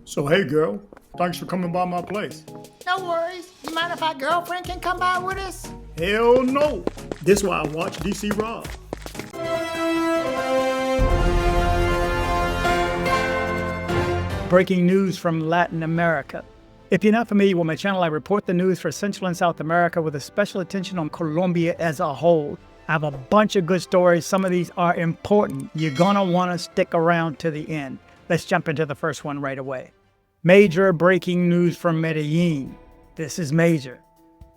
So hey girl, thanks for coming by my place. No worries. You mind if our girlfriend can come by with us? Hell no. This is why I watch DC Rob. Breaking news from Latin America. If you're not familiar with my channel, I report the news for Central and South America with a special attention on Colombia as a whole. I have a bunch of good stories. Some of these are important. You're gonna wanna stick around to the end. Let's jump into the first one right away. Major breaking news from Medellín. This is major.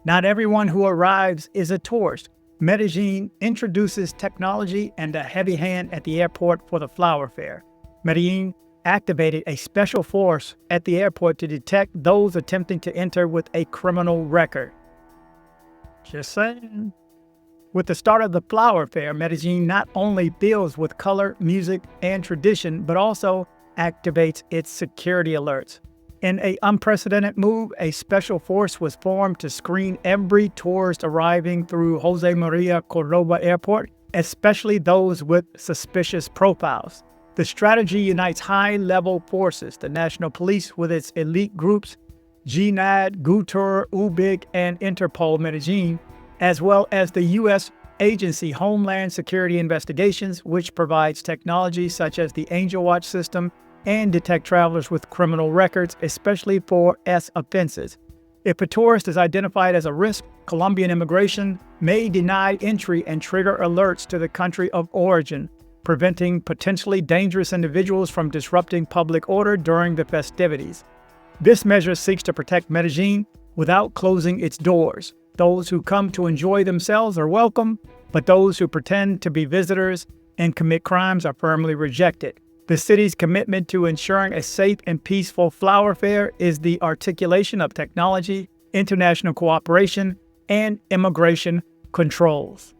Not everyone who arrives is a tourist. Medellín introduces technology and a heavy hand at the airport for the flower fair. Medellín activated a special force at the airport to detect those attempting to enter with a criminal record. Just saying. With the start of the flower fair, Medellín not only fills with color, music, and tradition, but also activates its security alerts. In an unprecedented move, a special force was formed to screen every tourist arriving through Jose Maria Cordoba Airport, especially those with suspicious profiles. The strategy unites high-level forces, the National Police with its elite groups, GNAD, GUTUR, UBIC, and Interpol Medellín, as well as the U.S. agency Homeland Security Investigations, which provides technology such as the Angel Watch system and detect travelers with criminal records, especially for S offenses. If a tourist is identified as a risk, Colombian immigration may deny entry and trigger alerts to the country of origin, preventing potentially dangerous individuals from disrupting public order during the festivities. This measure seeks to protect Medellín without closing its doors. Those who come to enjoy themselves are welcome, but those who pretend to be visitors and commit crimes are firmly rejected. The city's commitment to ensuring a safe and peaceful flower fair is the articulation of technology, international cooperation, and immigration controls.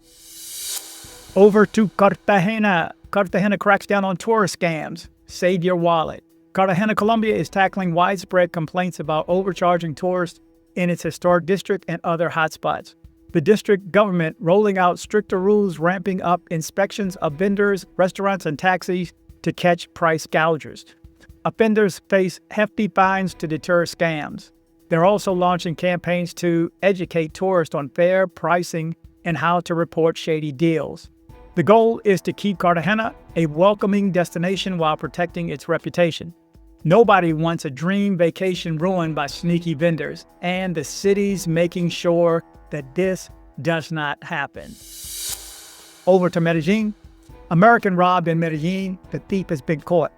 Over to Cartagena. Cartagena cracks down on tourist scams. Save your wallet. Cartagena, Colombia is tackling widespread complaints about overcharging tourists in its historic district and other hotspots. The district government rolling out stricter rules, ramping up inspections of vendors, restaurants, and taxis to catch price gougers. Offenders face hefty fines to deter scams. They're also launching campaigns to educate tourists on fair pricing and how to report shady deals. The goal is to keep Cartagena a welcoming destination while protecting its reputation. Nobody wants a dream vacation ruined by sneaky vendors, and the city's making sure that this does not happen. Over to Medellín. American robbed in Medellín, the thief has been caught.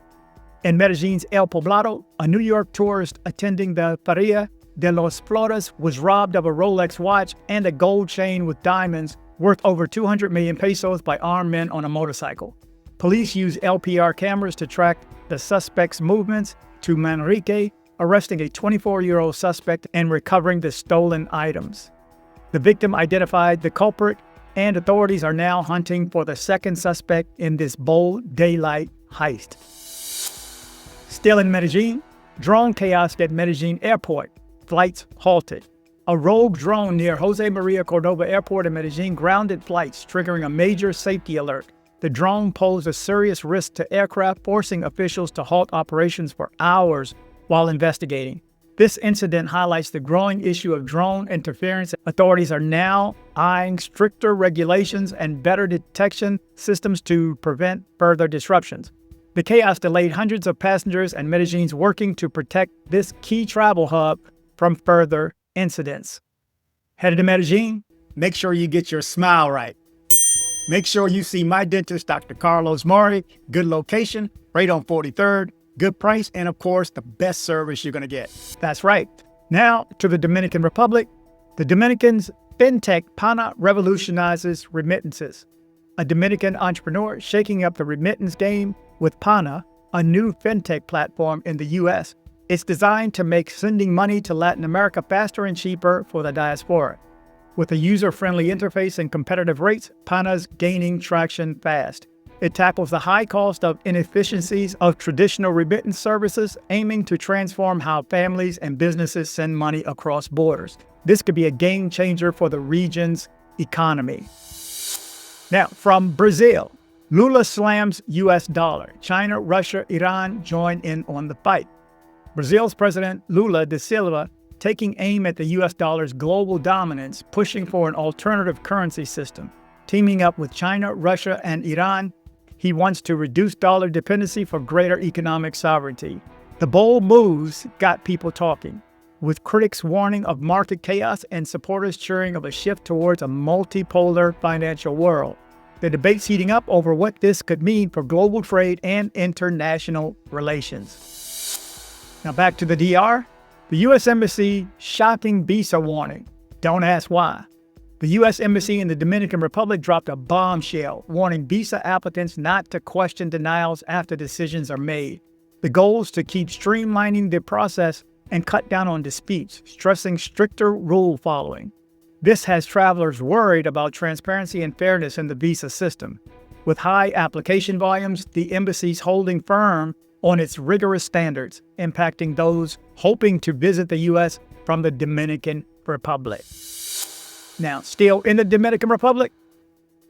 In Medellín's El Poblado, a New York tourist attending the Feria de los Flores was robbed of a Rolex watch and a gold chain with diamonds worth over 200 million pesos by armed men on a motorcycle. Police used LPR cameras to track the suspect's movements to Manrique, arresting a 24-year-old suspect and recovering the stolen items. The victim identified the culprit, and authorities are now hunting for the second suspect in this bold daylight heist. Still in Medellín, drone chaos at Medellín Airport. Flights halted. A rogue drone near Jose Maria Cordoba Airport in Medellín grounded flights, triggering a major safety alert. The drone posed a serious risk to aircraft, forcing officials to halt operations for hours while investigating. This incident highlights the growing issue of drone interference. Authorities are now eyeing stricter regulations and better detection systems to prevent further disruptions. The chaos delayed hundreds of passengers, and Medellín's working to protect this key travel hub from further incidents. Headed to Medellín? Make sure you get your smile right. Make sure you see my dentist, Dr. Carlos Maury. Good location, right on 43rd. Good price, and of course, the best service you're going to get. That's right. Now to the Dominican Republic. The Dominican's Fintech Pana revolutionizes remittances. A Dominican entrepreneur shaking up the remittance game with Pana, a new fintech platform in the U.S. It's designed to make sending money to Latin America faster and cheaper for the diaspora. With a user-friendly interface and competitive rates, Pana's gaining traction fast. It tackles the high cost of inefficiencies of traditional remittance services, aiming to transform how families and businesses send money across borders. This could be a game changer for the region's economy. Now, from Brazil, Lula slams U.S. dollar. China, Russia, Iran join in on the fight. Brazil's President Lula da Silva taking aim at the US dollar's global dominance, pushing for an alternative currency system. Teaming up with China, Russia, and Iran, he wants to reduce dollar dependency for greater economic sovereignty. The bold moves got people talking, with critics warning of market chaos and supporters cheering of a shift towards a multipolar financial world. The debate's heating up over what this could mean for global trade and international relations. Now back to the DR. The U.S. Embassy shocking visa warning. Don't ask why. The U.S. Embassy in the Dominican Republic dropped a bombshell, warning visa applicants not to question denials after decisions are made. The goal is to keep streamlining the process and cut down on disputes, stressing stricter rule following. This has travelers worried about transparency and fairness in the visa system. With high application volumes, the embassy's holding firm on its rigorous standards, impacting those hoping to visit the U.S. from the Dominican Republic. Now, still in the Dominican Republic,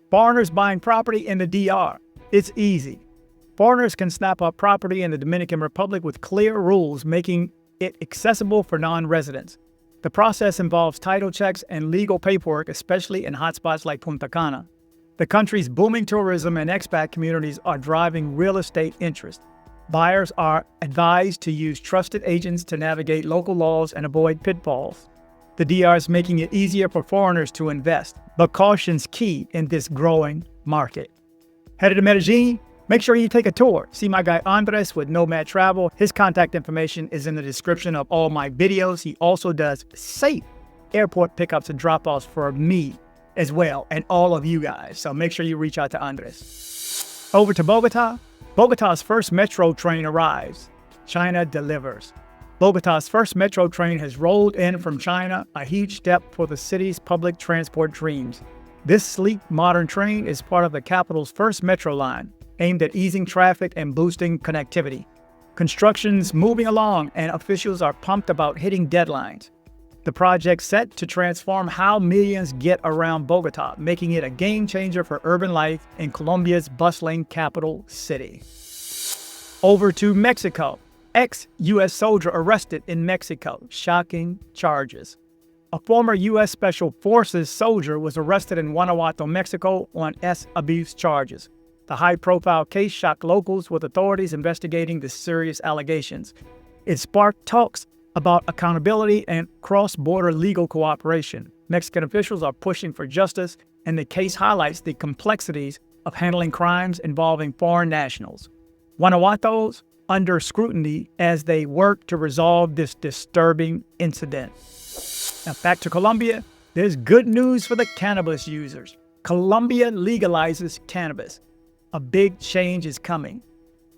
foreigners buying property in the DR. It's easy. Foreigners can snap up property in the Dominican Republic with clear rules, making it accessible for non-residents. The process involves title checks and legal paperwork, especially in hotspots like Punta Cana. The country's booming tourism and expat communities are driving real estate interest. Buyers are advised to use trusted agents to navigate local laws and avoid pitfalls. The DR is making it easier for foreigners to invest, but caution's key in this growing market. Headed to Medellín? Make sure you take a tour. See my guy Andres with Nomad Travel. His contact information is in the description of all my videos. He also does safe airport pickups and drop-offs for me as well, and all of you guys. So make sure you reach out to Andres. Over to Bogotá. Bogotá's first metro train arrives. China delivers. Bogotá's first metro train has rolled in from China, a huge step for the city's public transport dreams. This sleek, modern train is part of the capital's first metro line, aimed at easing traffic and boosting connectivity. Construction's moving along, and officials are pumped about hitting deadlines. The project's set to transform how millions get around Bogotá, making it a game changer for urban life in Colombia's bustling capital city. Over to Mexico. Ex-U.S. soldier arrested in Mexico. Shocking charges. A former U.S. Special Forces soldier was arrested in Guanajuato, Mexico on abuse charges. The high-profile case shocked locals, with authorities investigating the serious allegations. It sparked talks about accountability and cross-border legal cooperation. Mexican officials are pushing for justice, and the case highlights the complexities of handling crimes involving foreign nationals. Guanajuato's under scrutiny as they work to resolve this disturbing incident. Now back to Colombia, there's good news for the cannabis users. Colombia legalizes cannabis. A big change is coming.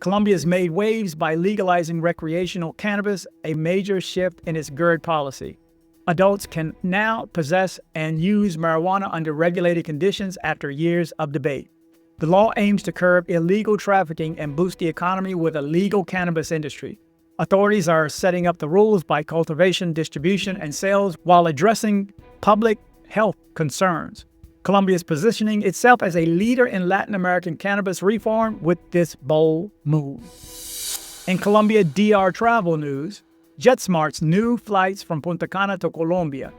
Colombia's made waves by legalizing recreational cannabis, a major shift in its GERD policy. Adults can now possess and use marijuana under regulated conditions after years of debate. The law aims to curb illegal trafficking and boost the economy with a legal cannabis industry. Authorities are setting up the rules by cultivation, distribution, and sales while addressing public health concerns. Colombia is positioning itself as a leader in Latin American cannabis reform with this bold move. In Colombia DR travel news, JetSmart's new flights from Punta Cana to Colombia.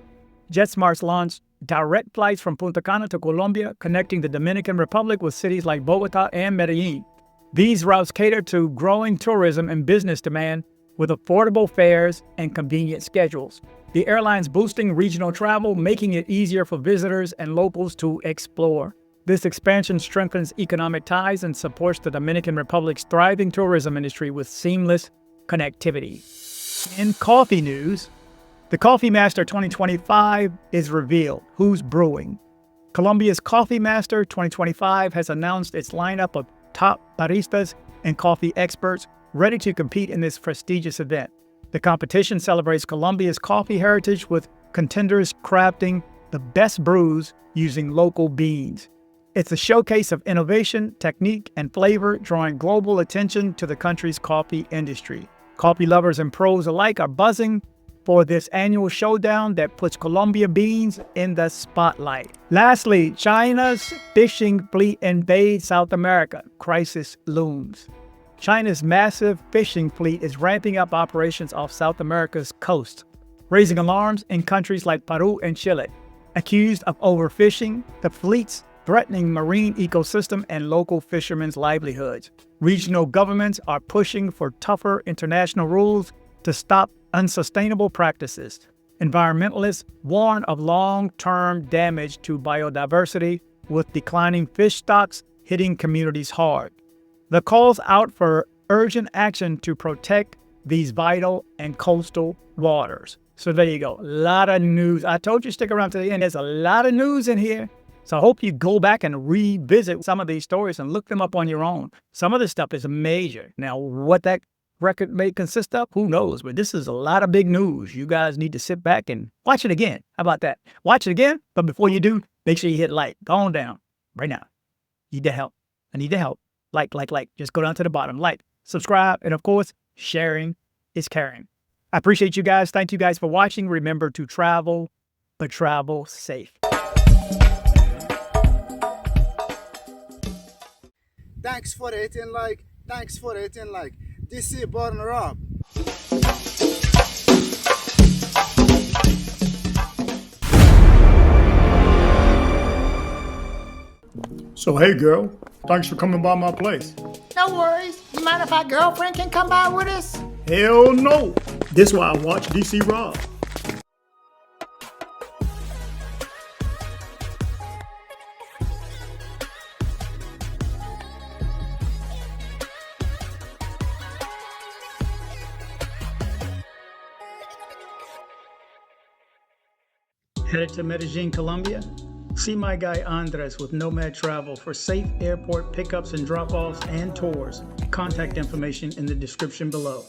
JetSmart's launched direct flights from Punta Cana to Colombia, connecting the Dominican Republic with cities like Bogotá and Medellín. These routes cater to growing tourism and business demand with affordable fares and convenient schedules. The airline's boosting regional travel, making it easier for visitors and locals to explore. This expansion strengthens economic ties and supports the Dominican Republic's thriving tourism industry with seamless connectivity. In coffee news, the Coffee Master 2025 is revealed. Who's brewing? Colombia's Coffee Master 2025 has announced its lineup of top baristas and coffee experts ready to compete in this prestigious event. The competition celebrates Colombia's coffee heritage, with contenders crafting the best brews using local beans. It's a showcase of innovation, technique, and flavor, drawing global attention to the country's coffee industry. Coffee lovers and pros alike are buzzing for this annual showdown that puts Colombia beans in the spotlight. Lastly, China's fishing fleet invades South America. Crisis looms. China's massive fishing fleet is ramping up operations off South America's coast, raising alarms in countries like Peru and Chile. Accused of overfishing, the fleet's threatening marine ecosystem and local fishermen's livelihoods. Regional governments are pushing for tougher international rules to stop unsustainable practices. Environmentalists warn of long-term damage to biodiversity, with declining fish stocks hitting communities hard. The calls out for urgent action to protect these vital and coastal waters. So there you go. A lot of news. I told you stick around to the end. There's a lot of news in here. So I hope you go back and revisit some of these stories and look them up on your own. Some of this stuff is major. Now, what that record may consist of, who knows? But this is a lot of big news. You guys need to sit back and watch it again. How about that? Watch it again. But before you do, make sure you hit like. Go on down right now. Need the help. I need the help. Like. Just go down to the bottom. Like, subscribe, and of course, sharing is caring. I appreciate you guys. Thank you guys for watching. Remember to travel, but travel safe. Thanks for hitting like. Thanks for hitting like. dcbornrob. So hey girl, thanks for coming by my place. No worries. You mind if our girlfriend can come by with us? Hell no. This is why I watch DC Rob. Headed to Medellín, Colombia? See my guy Andres with Nomad Travel for safe airport pickups and drop-offs and tours. Contact information in the description below.